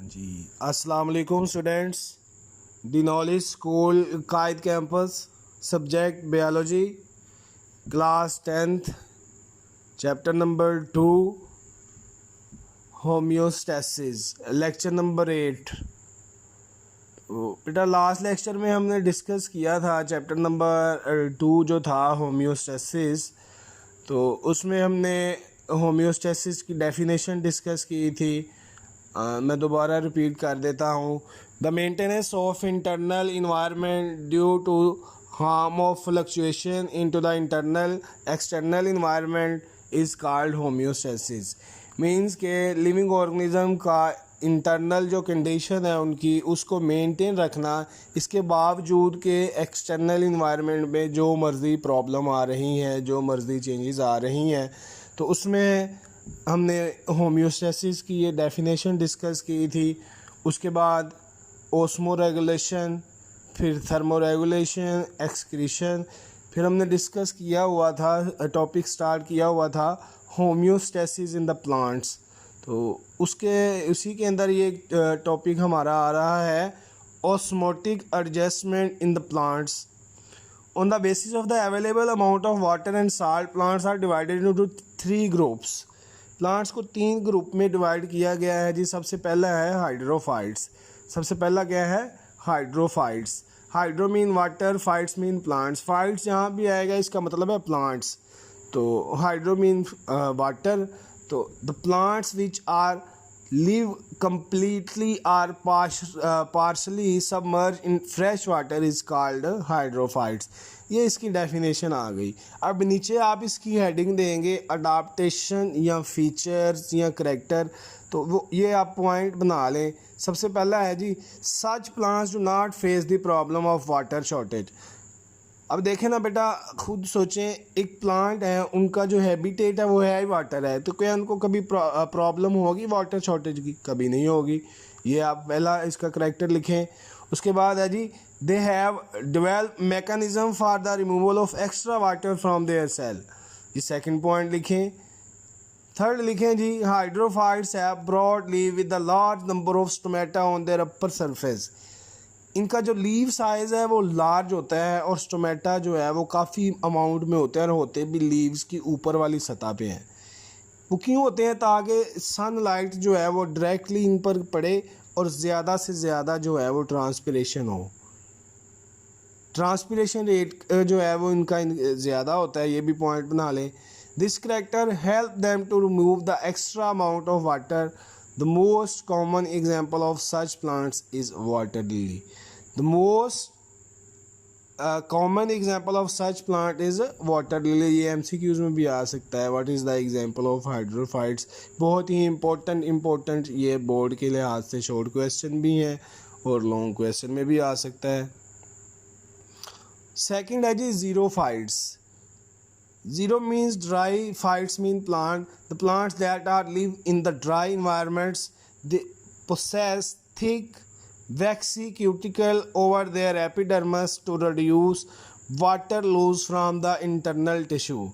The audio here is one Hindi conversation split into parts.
जी अस्सलाम वालेकुम students. The knowledge school Quaid campus, subject biology, class 10th, chapter number 2, homeostasis, lecture number 8। बेटा लास्ट लेक्चर में हमने डिस्कस किया था चैप्टर नंबर 2 जो था होम्योस्टैसिस। तो उसमें हमने होम्योस्टैसिस की डेफिनेशन डिस्कस की थी। मैं दोबारा रिपीट कर देता हूँ। The maintenance of internal environment due to harm of fluctuation into the internal external environment is called homeostasis. Means के लिविंग ऑर्गेनिज्म का इंटरनल जो कंडीशन है उनकी उसको मेंटेन रखना, इसके बावजूद के एक्सटर्नल इन्वायरमेंट में जो मर्ज़ी प्रॉब्लम आ रही हैं, जो मर्ज़ी चेंजेस आ रही हैं, तो उसमें हमने होम्योस्टैसिस की ये डेफिनेशन डिस्कस की थी। उसके बाद ओस्मो रेगुलेशन, फिर थर्मो रेगुलेशन, एक्सक्रीशन, फिर हमने डिस्कस किया हुआ था, टॉपिक स्टार्ट किया हुआ था होम्योस्टैसिस इन द प्लांट्स। तो उसी के अंदर ये टॉपिक हमारा आ रहा है osmotic adjustment in the plants. On the basis of the available amount of water and salt, plants are divided into 3 groups. Plants को 3 ग्रुप में डिवाइड किया गया है जी। सबसे पहला है हाइड्रोफाइट्स। सबसे पहला क्या है? Hydrophytes. Hydro mean water, phytes mean plants. Phytes जहाँ भी आएगा इसका मतलब है प्लांट्स। तो हाइड्रो मीन वाटर। तो the plants which are live completely or partially submerged in fresh water is called hydrophytes। ये इसकी डेफिनेशन आ गई। अब नीचे आप इसकी हेडिंग देंगे अडाप्टेशन या फीचर्स या करेक्टर। तो वो ये आप पॉइंट बना लें। सबसे पहला है जी, such plants do not face the problem of water shortage. अब देखें ना बेटा, खुद सोचें, एक प्लांट है, उनका जो हैबिटेट है वो है ही वाटर है, तो क्या उनको कभी प्रॉब्लम होगी वाटर शॉर्टेज की? कभी नहीं होगी। ये आप पहला इसका करेक्टर लिखें। उसके बाद है जी, they have develop mechanism for the removal of extra water from their cell. ये सेकंड पॉइंट लिखें। थर्ड लिखें जी, hydrophytes have broad leave with the large number of stomata on their upper surface. इनका जो लीव साइज़ है वो लार्ज होता है और स्टोमेटा जो है वो काफ़ी अमाउंट में होते हैं और होते भी लीव्स की ऊपर वाली सतह पे हैं। वो क्यों होते हैं? ताकि सनलाइट जो है वो डायरेक्टली इन पर पड़े और ज़्यादा से ज़्यादा जो है वो ट्रांसपिरेशन हो। ट्रांसपिरेशन रेट जो है वो इनका ज़्यादा होता है, ये भी पॉइंट बना लें। This character help them to remove the extra amount of water. The most common example of such plants is water lily. The most common example of such plant is water lily। ये MCQs में भी आ सकता है। What is the example of hydrophytes? बहुत ही important ये बोर्ड के लिहाज से शॉर्ट क्वेश्चन भी हैं और लॉन्ग क्वेश्चन में भी आ सकता है। सेकंड है जी, xerophytes. Zero means dry, phytes mean plant. The plants that are live in the dry environments, they possess thick, waxy cuticle over their epidermis to reduce water loss from the internal tissue।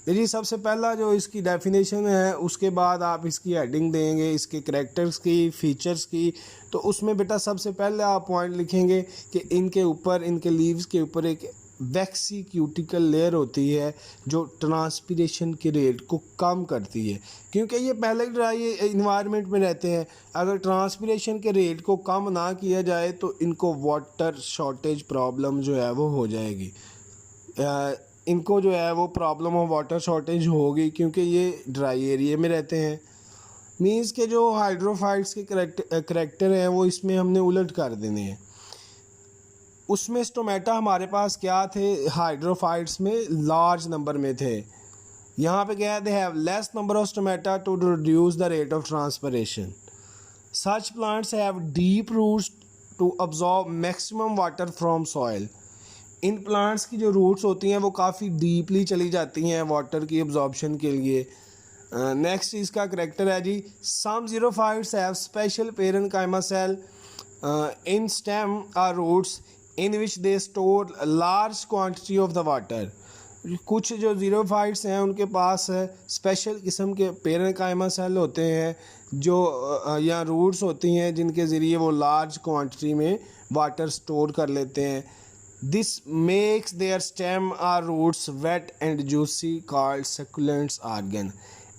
जी सबसे पहला जो इसकी डेफिनेशन है, उसके बाद आप इसकी हेडिंग देंगे, इसके करैक्टर्स की, फीचर्स की। तो उसमें बेटा सबसे पहले आप पॉइंट लिखेंगे कि इनके ऊपर, इनके लीव्स के ऊपर एक वैक्सी क्यूटिकल लेयर होती है जो ट्रांसपिरेशन के रेट को कम करती है, क्योंकि ये पहले ड्राई इन्वायरमेंट में रहते हैं। अगर ट्रांसपिरेशन के रेट को कम ना किया जाए तो इनको वाटर शॉर्टेज प्रॉब्लम जो है वो हो जाएगी। इनको जो है वो प्रॉब्लम ऑफ वाटर शॉर्टेज होगी क्योंकि ये ड्राई एरिया में रहते हैं। मीन्स के जो हाइड्रोफाइट्स के करेक्टर हैं वो इसमें हमने उलट कर देने हैं। उसमें स्टोमेटा हमारे पास क्या थे? हाइड्रोफाइट्स में लार्ज नंबर में थे। यहाँ पे क्या है? They have less number of stomata to reduce the rate of transpiration. Such plants have deep roots to absorb maximum water from soil. इन प्लांट्स की जो रूट्स होती हैं वो काफ़ी डीपली चली जाती हैं वाटर की अब्जॉर्बशन के लिए। नेक्स्ट इसका करेक्टर है जी, some xerophytes have special parenchyma cell in stem are roots in which they store a large quantity of the water। कुछ जो जीरोफाइट्स हैं उनके पास स्पेशल किस्म के पेरेन्काइमा सेल होते हैं जो या रूट्स होती हैं जिनके ज़रिए वो लार्ज क्वांटिटी में वाटर स्टोर कर लेते हैं. This makes their stem are roots wet and juicy called succulents organ.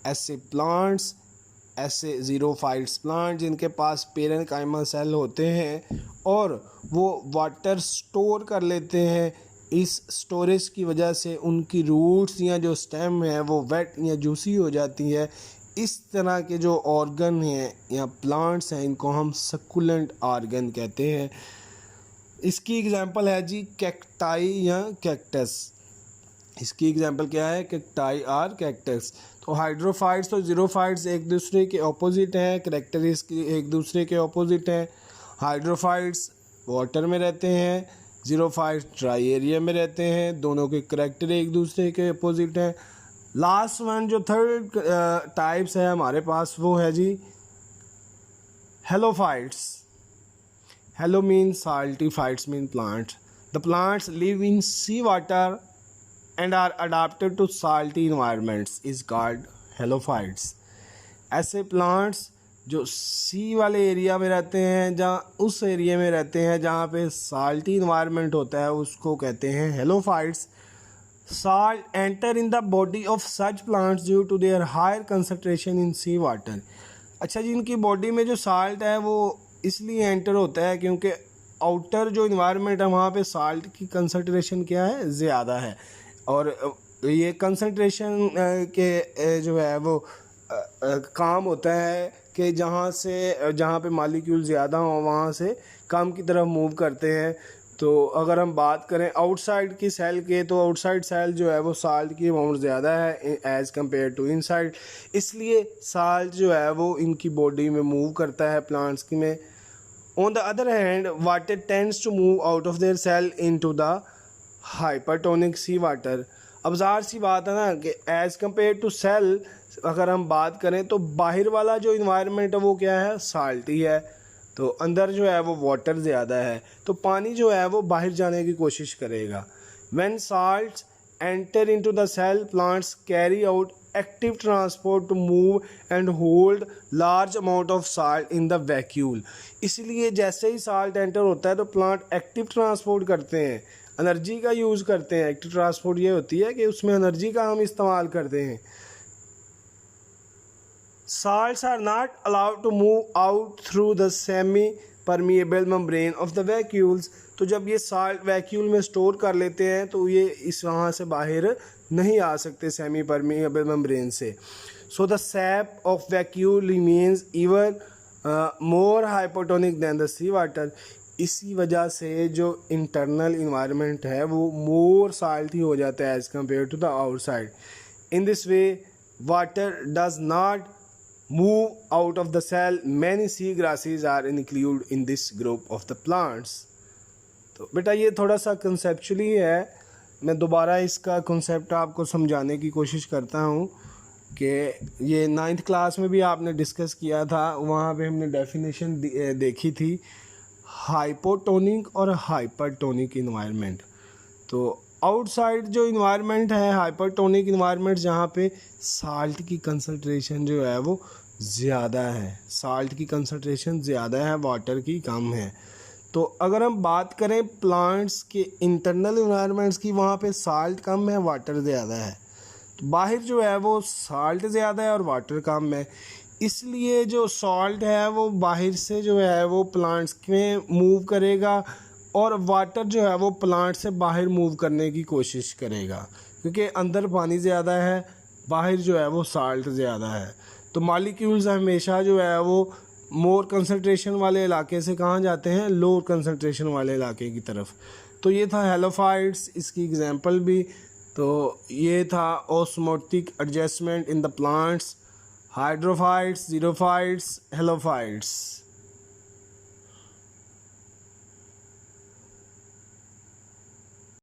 ऐसे प्लांट्स, ऐसे ज़ीरोफाइट्स प्लांट जिनके पास पेरेन्काइमा सेल होते हैं और वो वाटर स्टोर कर लेते हैं, इस स्टोरेज की वजह से उनकी रूट्स या जो स्टेम है वो वेट या जूसी हो जाती है. इस तरह के जो ऑर्गन हैं या प्लांट्स हैं इनको हम सक्यूलेंट ऑर्गन कहते हैं. इसकी एग्जांपल है जी कैक्टाई या कैक्टस. इसकी एग्जांपल क्या है? कैक्टाई और कैक्टस. तो हाइड्रोफाइट्स और ज़ीरोफाइट्स एक दूसरे के ऑपोजिट हैं, करैक्टरिस्टिक एक दूसरे के ऑपोजिट हैं. हाइड्रोफाइट्स वाटर में रहते हैं, ज़ीरोफाइट्स ड्राई एरिया में रहते हैं. दोनों के करैक्टर एक दूसरे के ऑपोजिट हैं. लास्ट वन जो थर्ड टाइप्स है हमारे पास वो है जी halophytes. Halo mean salty, fights mean plants. The plants live in sea water and are adapted to salty environments is called halophytes. ऐसे प्लांट्स जो सी वाले एरिया में रहते हैं, जहाँ उस एरिया में रहते हैं जहाँ पे साल्टी इन्वायरमेंट होता है, उसको कहते हैं halophytes. Salt enter in the body of such plants due to their higher concentration in sea water. अच्छा जी, इनकी बॉडी में जो साल्ट है वो इसलिए एंटर होता है क्योंकि आउटर जो इन्वायरमेंट है वहाँ पे साल्ट की कंसंट्रेशन क्या है? ज़्यादा है. और ये कंसंट्रेशन के जो है वो काम होता है कि जहाँ पे मॉलिक्यूल ज़्यादा हो वहाँ से कम की तरफ मूव करते हैं. तो अगर हम बात करें आउटसाइड की सेल के, तो आउटसाइड सेल जो है वो साल्ट की अमाउंट ज़्यादा है एज़ कम्पेयर टू इनसाइड. इसलिए साल्ट जो है वो इनकी बॉडी में मूव करता है प्लांट्स की में. On the other hand water tends to move out of their cell into the hypertonic sea water. अब ज़ाहिर सी बात है ना कि एज़ कम्पेयर टू सेल अगर हम बात करें तो बाहर वाला जो इन्वायरमेंट है वो क्या है? साल्टी है. तो अंदर जो है वो वाटर ज़्यादा है, तो पानी जो है वो बाहर जाने की कोशिश करेगा. When salts enter into the cell, plants carry out active transport to move and hold large amount of salt in the vacuole. इसलिए जैसे ही साल्ट एंटर होता है तो प्लांट एक्टिव ट्रांसपोर्ट करते हैं, एनर्जी का यूज़ करते हैं. एक्टिव ट्रांसपोर्ट ये होती है कि उसमें एनर्जी का हम इस्तेमाल करते हैं. Salts are not allowed to move out through the semi-permeable membrane of the vacuoles. तो जब ये साल्ट वैक्यूल में स्टोर कर लेते हैं तो ये इस वहाँ से बाहर नहीं आ सकते सेमी परमिएबल मेम्ब्रेन से. So the sap of vacuole remains even more hypotonic than the sea water. इसी वजह से जो इंटरनल इन्वायरमेंट है वो मोर साल्टी हो जाता है as compare to the outside. In this way water does not move out of the cell. Many sea grasses are included in this group of the plants. तो बेटा ये थोड़ा सा कंसेप्चुअली है. मैं दोबारा इसका कंसेप्ट आपको समझाने की कोशिश करता हूँ कि ये 9th क्लास में भी आपने डिस्कस किया था. वहाँ पे हमने डेफिनेशन देखी थी हाइपोटोनिक और हाइपरटोनिक इन्वायरमेंट. तो आउटसाइड जो इन्वायरमेंट है हाइपरटोनिक इन्वायरमेंट, जहाँ पे साल्ट की कंसंट्रेशन जो है वो ज़्यादा है. साल्ट की कंसंट्रेशन ज़्यादा है, वाटर की कम है. तो अगर हम बात करें प्लांट्स के इंटरनल इन्वायरमेंट्स की, वहाँ पे साल्ट कम है, वाटर ज़्यादा है. तो बाहर जो है वो साल्ट ज़्यादा है और वाटर कम है. इसलिए जो सॉल्ट है वो बाहर से जो है वो प्लांट्स में मूव करेगा और वाटर जो है वो प्लांट से बाहर मूव करने की कोशिश करेगा, क्योंकि अंदर पानी ज़्यादा है, बाहर जो है वो साल्ट ज़्यादा है. तो मॉलिक्यूल्स हमेशा जो है वो मोर कंसंट्रेशन वाले इलाके से कहाँ जाते हैं? लोअर कंसंट्रेशन वाले इलाके की तरफ. तो ये था हेलोफाइट्स, इसकी एग्जांपल भी. तो ये था osmotic adjustment in the plants, hydrophytes, xerophytes, halophytes.